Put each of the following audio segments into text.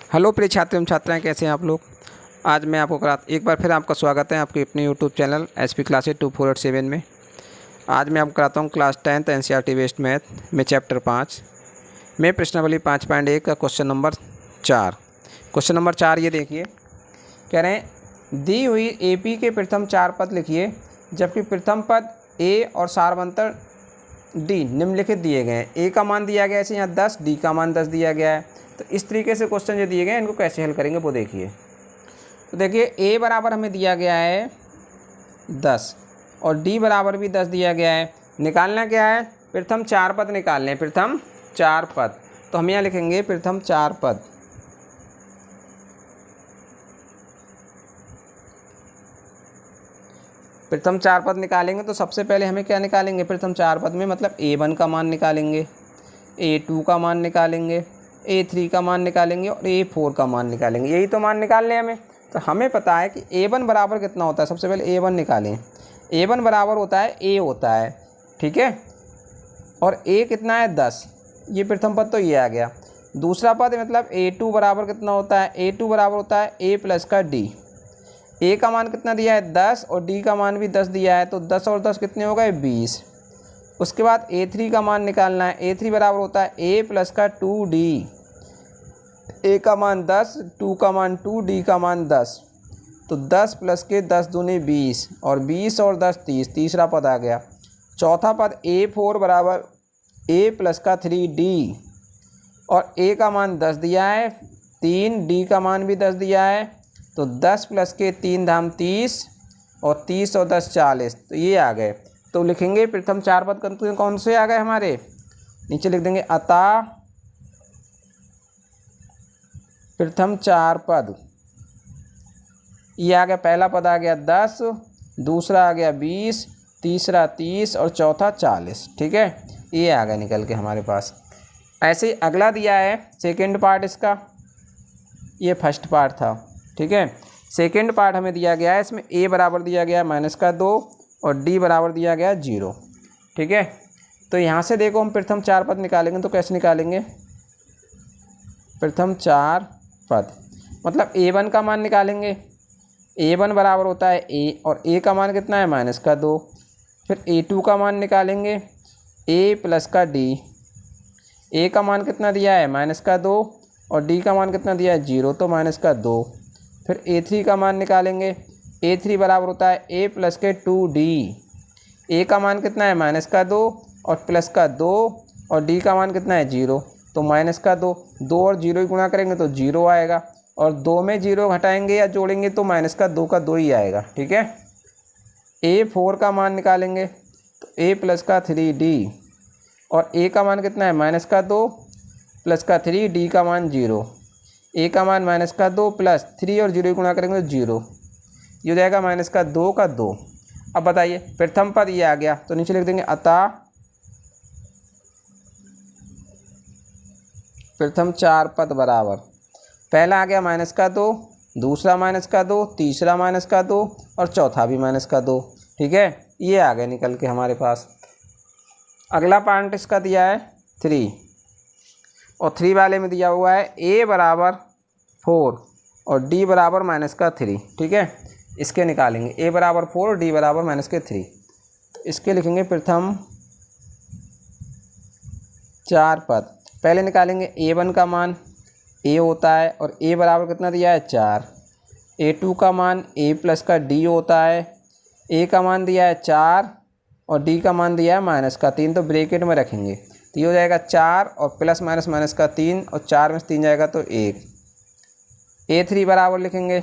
Hello प्रिय छात्र एवं छात्राएं, कैसे हैं आप लोग। आज मैं आपको एक बार फिर आपका स्वागत है आपके अपने यूट्यूब चैनल एसपी क्लासेज 2487 में। आज मैं आपको कराता हूं क्लास 10th एनसीईआरटी वेस्ट मैथ में चैप्टर 5 में प्रश्नावली 5.1 का क्वेश्चन नंबर 4। क्वेश्चन नंबर 4 ये देखिए, कह रहे हैं दी हुई एपी के प्रथम 4 पद लिखिए जबकि प्रथम पद ए और सारवंतर डी निम्नलिखित दिए गए हैं। ए का मान दिया गया है ऐसे यहाँ 10, डी का मान 10 दिया गया है। तो इस तरीके से क्वेश्चन जो दिए गए हैं इनको कैसे हल करेंगे वो देखिए। तो देखिए ए बराबर हमें दिया गया है 10 और डी बराबर भी 10 दिया गया है। निकालना क्या है, प्रथम 4 पद निकालने, प्रथम 4 पद। तो हम यहाँ लिखेंगे प्रथम 4 पद। प्रथम 4 पद निकालेंगे तो सबसे पहले हमें क्या निकालेंगे, प्रथम 4 पद में मतलब A1 का मान निकालेंगे, A2 का मान निकालेंगे, A3 का मान निकालेंगे और A4 का मान निकालेंगे। यही तो मान निकालने हमें। तो हमें पता है कि A1 बराबर कितना होता है। सबसे पहले A1 निकालें। A1 बराबर होता है A होता है, ठीक है, और A कितना है 10। ये प्रथम पद तो ये आ गया। दूसरा पद मतलब A2 बराबर कितना होता है, A2 बराबर होता है A प्लस का D। A का मान कितना दिया है 10 और D का मान भी 10 दिया है, तो 10 और 10 कितने हो गए 20। उसके बाद A3 का मान निकालना है। A3 बराबर होता है A प्लस का 2D। A का मान 10, 2 का मान 2, D का मान 10। तो 10 प्लस के 10 दूनी 20 और 20 और 10 30। तीसरा पद आ गया। चौथा पद A4 बराबर A प्लस का 3D और A का मान 10 दिया है, 3, D का मान भी 10 दिया है। तो 10 प्लस के 3 धाम 30 और 30 और 10 40। तो ये आ गए। तो लिखेंगे प्रथम 4 पद कौन से आ गए हमारे, नीचे लिख देंगे अतः प्रथम 4 पद। ये आ गया, पहला पद आ गया 10, दूसरा आ गया 20, तीसरा 30 और चौथा 40। ठीक है, ये आ गया निकल के हमारे पास। ऐसे ही अगला दिया है सेकेंड पार्ट इसका, ये फर्स्ट पार्ट था। ठीक है, सेकेंड पार्ट हमें दिया गया है, इसमें A बराबर दिया गया -2 और D बराबर दिया गया 0। ठीक है, तो यहाँ से देखो हम प्रथम 4 पद निकालेंगे तो कैसे निकालेंगे, प्रथम 4 पद मतलब A1 का मान निकालेंगे। A1 बराबर होता है A और A का मान कितना है -2। फिर A2 का मान निकालेंगे A प्लस का D। A का मान कितना दिया है -2 और D का मान कितना दिया है 0, तो -2। फिर A3 का मान निकालेंगे। A3 बराबर होता है A प्लस के 2D। A का मान कितना है -2 और प्लस का 2 और D का मान कितना है 0, तो -2। 2 और 0 ही गुणा करेंगे तो 0 आएगा और 2 में 0 घटाएंगे या जोड़ेंगे तो -2 का 2 ही आएगा। ठीक है, A4 का मान निकालेंगे तो A प्लस का 3D और A का मान कितना है -2 प्लस का 3, D का मान 0। A का मान -2 प्लस 3 और 0 गुणा करेंगे तो 0, ये हो जाएगा -2 का 2। अब बताइए प्रथम पद ये आ गया तो नीचे लिख देंगे अतः प्रथम 4 पद बराबर, पहला आ गया -2, दूसरा -2, तीसरा -2 और चौथा भी -2। ठीक है, ये आ गए निकल के हमारे पास। अगला पार्ट इसका दिया है 3 और 3 वाले में दिया हुआ है A बराबर 4 और D बराबर -3। ठीक है, इसके निकालेंगे A बराबर 4 और D बराबर -3। तो इसके लिखेंगे प्रथम 4 पद। पहले निकालेंगे A1 का मान, A होता है और A बराबर कितना दिया है 4। A2 का मान A प्लस का D होता है, A का मान दिया है 4 और D का मान दिया है -3, तो ब्रैकेट में रखेंगे तो ये हो जाएगा 4 और प्लस माइनस का 3 और 4 में से 3 जाएगा तो 1। A3 बराबर लिखेंगे,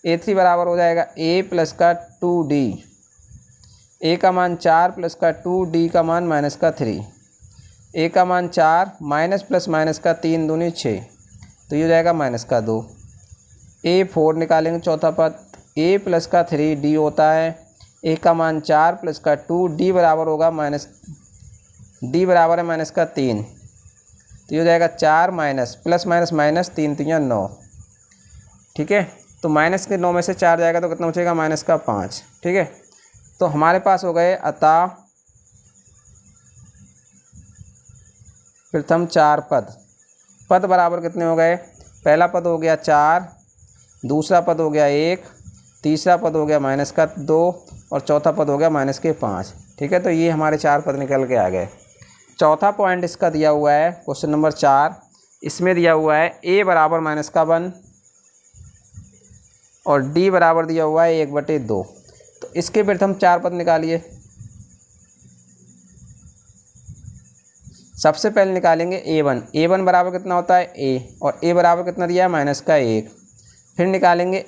A3 बराबर हो जाएगा A प्लस का 2D। A का मान 4 प्लस का 2, D का मान -3। A का मान 4 माइनस का 3 दूनी 6, तो ये हो जाएगा -2। A4 निकालेंगे चौथा पद, A प्लस का 3D होता है, A का मान 4 प्लस का 2, D बराबर होगा D बराबर है -3, तो ये हो जाएगा 4 माइनस प्लस माइनस 3 3 9। ठीक है, तो माइनस के 9 में से 4 जाएगा तो कितना बचेगा -5। ठीक है, तो हमारे पास हो गए अतः प्रथम 4 पद बराबर कितने हो गए पहला पद हो गया 4, दूसरा पद हो गया 1, तीसरा पद हो गया -2 और चौथा पद हो गया -5। ठीक है, तो ये हमारे 4 पद निकल के आ गए। चौथा पॉइंट इसका दिया हुआ है क्वेश्चन नंबर 4, इसमें दिया हुआ है a बराबर -1 और d बराबर दिया हुआ है 1/2। तो इसके प्रथम 4 पद निकालिए। सबसे पहले निकालेंगे a1 बराबर कितना होता है a, और a बराबर कितना दिया है -1। फिर निकालेंगे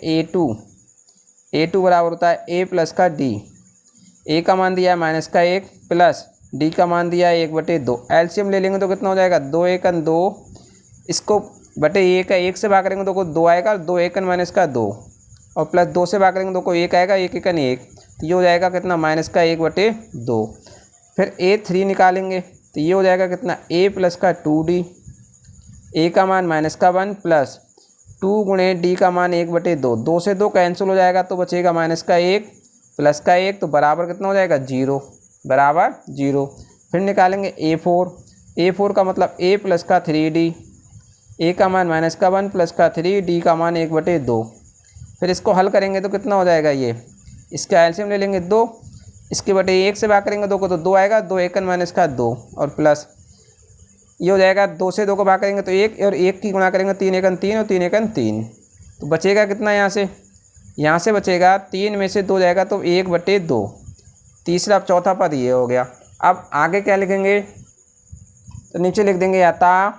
a2 बराबर होता है a प्लस का d। a का मान दिया है -1 प्लस d का मान दिया है 1/2। एलसीएम ले लेंगे तो कितना हो जाएगा 2 एकन 2, इसको बटे 1 से भाग करेंगे तो को 2 आएगा, 2 एकन -2 और प्लस 2 से भाग करेंगे तो को 1 आएगा, 1 एकन 1, तो ये हो जाएगा कितना -1/2। फिर a3 निकालेंगे तो ये हो जाएगा कितना a प्लस का 2d। a का मान -1 प्लस 2 गुणे d का मान 1/2। 2 से 2 कैंसिल हो जाएगा तो बचेगा -1 प्लस का 1, तो बराबर कितना हो जाएगा 0, बराबर 0। फिर निकालेंगे a4 का मतलब a प्लस का 3d। a का मान -1 प्लस का 3, d का मान 1/2। फिर इसको हल करेंगे तो कितना हो जाएगा, ये इसका एलसीएम ले लेंगे 2, इसके बटे 1 से भाग करेंगे 2 को तो 2 आएगा, 2 एकन -2 और प्लस ये हो जाएगा 2 से 2 को भाग करेंगे तो 1 और 1 की गुणा करेंगे 3 एकन 3 और 3 एकन 3। तो बचेगा कितना, यहाँ से बचेगा 3 में से 2 जाएगा तो 1/2। तीसरा चौथा पद ये हो गया। अब आगे क्या लिखेंगे, तो नीचे लिख देंगे अतः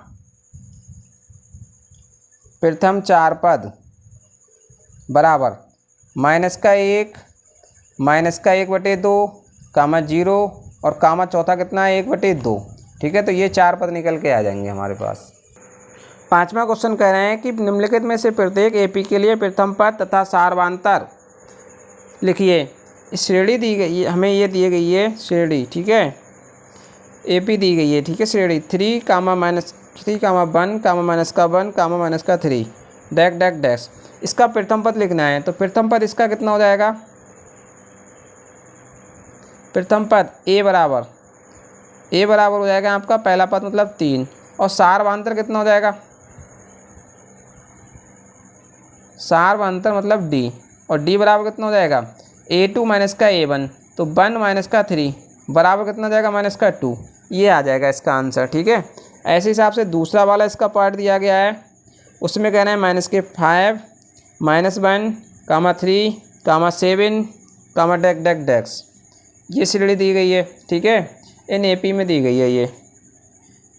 प्रथम 4 पद बराबर -1 -1/2 0 और कामा चौथा कितना है 1/2। ठीक है, तो ये 4 पद निकल के आ जाएंगे हमारे पास। पांचवा क्वेश्चन कह रहे हैं कि निम्नलिखित में से प्रत्येक एपी के लिए प्रथम पद तथा सारवांतर लिखिए। इस श्रेणी दी गई है, हमें ये दी गई है श्रेणी। ठीक है, एपी दी गई है। ठीक है, श्रेणी 3, -3, -1, -1, -3 इसका प्रथम पद लिखना है। तो प्रथम पद इसका कितना हो जाएगा, प्रथम पद a बराबर हो जाएगा आपका पहला पद मतलब 3 और सारवांतर कितना हो जाएगा, सारवांतर मतलब d और d बराबर कितना हो जाएगा a2 माइनस का a1, तो 1 माइनस का 3 बराबर कितना हो जाएगा -2। ये आ जाएगा इसका आंसर। ठीक है, ऐसे हिसाब से दूसरा वाला इसका पार्ट दिया गया है, उसमें कहना है -5, -1, -3, -7, ये श्रेणी दी गई है। ठीक है, इन एपी में दी गई है ये,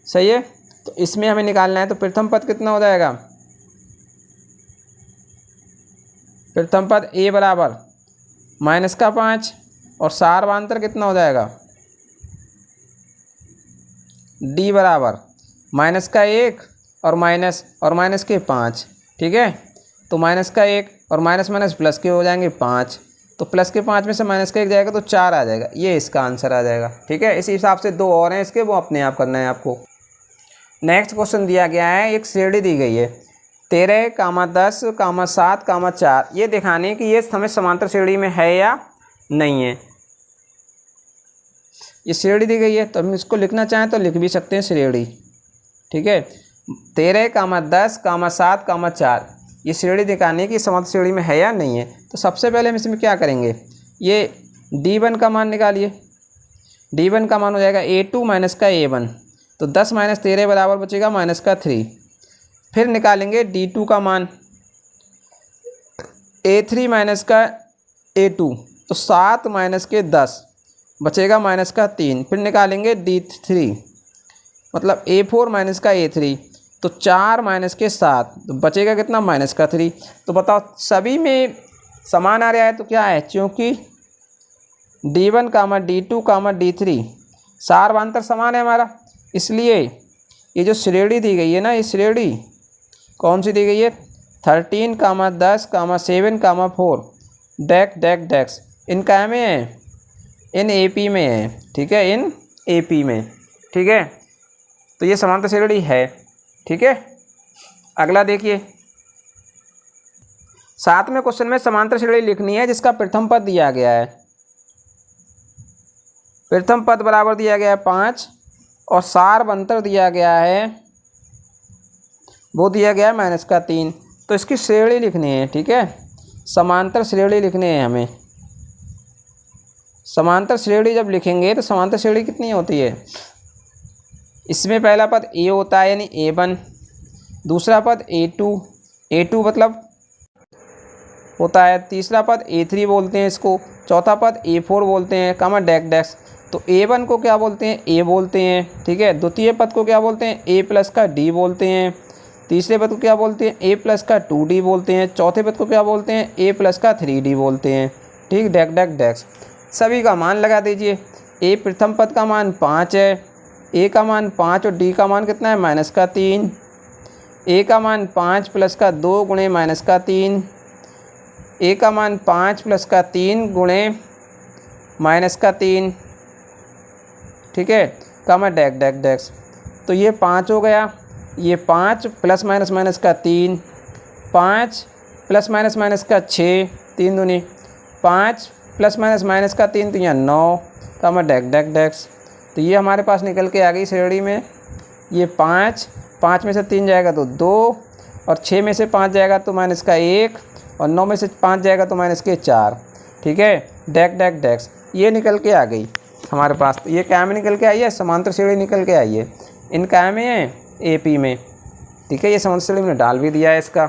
सही है। तो इसमें हमें निकालना है, तो प्रथम पद कितना हो जाएगा, प्रथम पद a बराबर -5 और सारवांतर कितना हो जाएगा d बराबर -1 और -5। ठीक है, तो -1 और माइनस प्लस के हो जाएंगे 5, तो प्लस के 5 में से -1 जाएगा तो 4 आ जाएगा, ये इसका आंसर आ जाएगा। ठीक है, इसी हिसाब से 2 और हैं इसके, वो अपने आप करना है आपको। नेक्स्ट क्वेश्चन दिया गया है, एक श्रेणी दी गई है 13, 10, 7, 4। ये दिखाने कि ये हमें समांतर श्रेणी में है या नहीं है। ये श्रेणी दी गई है, तो हम इसको लिखना चाहें तो लिख भी सकते हैं श्रेणी। ठीक है, 13, 10, 7, 4 ये श्रेणी दिखाने की समांतर श्रेणी में है या नहीं है। तो सबसे पहले हम इसमें क्या करेंगे, ये d1 का मान निकालिए। d1 का मान हो जाएगा a2 माइनस का a1, तो 10 - 13 बराबर बचेगा -3। फिर निकालेंगे d2 का मान, a3 माइनस का a2, तो 7 - 10 बचेगा -3। फिर निकालेंगे d3 मतलब a4 माइनस का a3, तो 4 - 7 तो बचेगा कितना -3। तो बताओ सभी में समान आ रहा है तो क्या है, क्योंकि d1, d2, d3 सारवांतर समान है हमारा, इसलिए ये जो श्रेणी दी गई है ना, ये श्रेणी कौन सी दी गई है 13, 10, 7, 4 इनका में है, इन एपी में है। ठीक है, इन एपी में। ठीक है, तो ये समांतर श्रेणी है। ठीक है, अगला देखिए, 7वें क्वेश्चन में समांतर श्रेणी लिखनी है जिसका प्रथम पद दिया गया है। प्रथम पद बराबर दिया गया है 5 और सारवांतर दिया गया है वो दिया गया है -3। तो इसकी श्रेणी लिखनी है, ठीक है, समांतर श्रेणी लिखनी है हमें। समांतर श्रेणी जब लिखेंगे तो समांतर श्रेणी कितनी होती है, इसमें पहला पद ए होता है यानी A1, दूसरा पद A2 मतलब होता है, तीसरा पद A3 बोलते हैं इसको, चौथा पद A4 बोलते हैं, कामा डैक डैश। तो A1 को क्या बोलते हैं, A बोलते हैं, ठीक है। द्वितीय पद को क्या बोलते हैं, A+ का D बोलते हैं। तीसरे पद को क्या बोलते हैं, A+ का 2D बोलते हैं। चौथे पद को क्या बोलते हैं, A+ का 3D बोलते हैं, ठीक। डैक डैक डैक्स सभी का मान लगा दीजिए। A प्रथम पद का मान 5 है, A का मान 5 और D का मान कितना है, -3। A का मान 5 + 2 गुणे -3, A का मान 5 + 3 गुणे -3, ठीक है, कामा डैक डैक डैक्स। तो ये 5 हो गया, ये 5 ± -3, 5 ± 6, 3 दूनी 5 ± -3 तो यहाँ 9, कामा डैक डैक डैक्स। तो ये हमारे पास निकल के आ गई श्रेणी में। ये 5 में से 3 जाएगा तो 2, और 6 में से 5 जाएगा तो -1, और 9 में से 5 जाएगा तो -4, ठीक है। डैक डैक डैक्स ये निकल के आ गई हमारे पास। तो ये क्या में निकल के आई है, समांतर श्रेणी निकल के आई है। इनका में है AP में, ठीक है। ये समांतर श्रेणी में डाल भी दिया है इसका।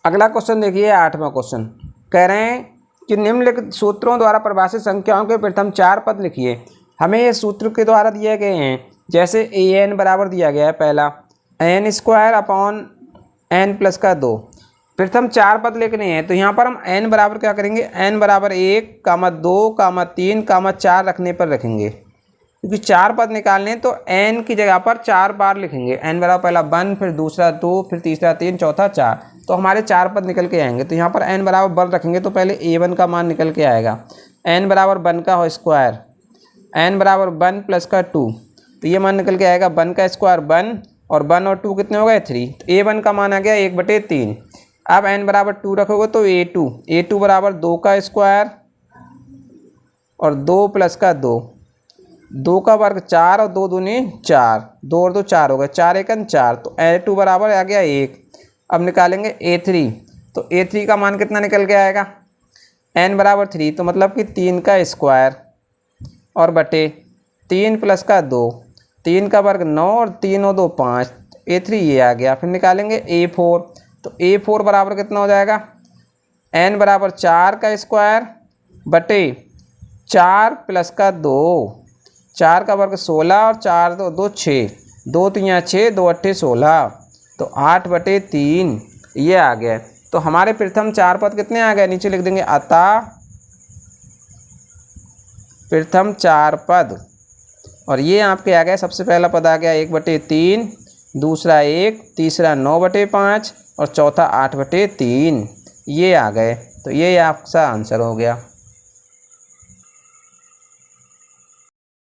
अगला क्वेश्चन देखिए, 8वां क्वेश्चन। कह रहे हैं कि निम्नलिखित सूत्रों द्वारा परिभाषित संख्याओं के प्रथम 4 पद लिखिए। हमें ये सूत्र के द्वारा दिए गए हैं, जैसे an बराबर दिया गया है पहला n² n + 2। प्रथम 4 पद लिखने हैं, तो यहाँ पर हम n बराबर क्या करेंगे, n बराबर 1, 2, 3, 4 रखने पर रखेंगे, क्योंकि 4 पद निकालने हैं तो n की जगह पर 4 बार लिखेंगे। n बराबर पहला 1, फिर दूसरा 2, फिर तीसरा 3, चौथा 4, तो हमारे 4 पद निकल के आएंगे। तो यहाँ पर n बराबर 1 रखेंगे तो पहले A1 का मान निकल के आएगा, n बराबर 1 का होल स्क्वायर, n बराबर 1 + 2, तो ये मान निकल के आएगा 1 का स्क्वायर 1, और 1 और 2 कितने हो गए 3। तो A1 का मान आ गया 1/3। अब n बराबर 2 रखोगे तो A2 बराबर 2 का स्क्वायर और 2 + 2, 2 का वर्ग 4 और 2 दूनी 4, 2 और 2 4 हो गए, 4 × 1 4, तो A2 बराबर आ गया 1। अब निकालेंगे A3, तो A3 का मान कितना निकल के आएगा, n बराबर 3, तो मतलब कि 3 का स्क्वायर और बटे 3 + 2, 3 का वर्ग 9 और 3 और 2 5, A3 ये आ गया। फिर निकालेंगे A4, तो A4 बराबर कितना हो जाएगा, n बराबर 4 का स्क्वायर बटे 4 + 2, 4 का वर्ग 16 और 4 2 2 6, 2 3 6, 2 8 16, तो 8/3 ये आ गया। तो हमारे प्रथम 4 पद कितने आ गए, नीचे लिख देंगे, अतः प्रथम 4 पद, और ये आपके आ गए। सबसे पहला पद आ गया 1/3, दूसरा 1, तीसरा 9/5 और चौथा 8/3, ये आ गए। तो ये आपका आंसर हो गया।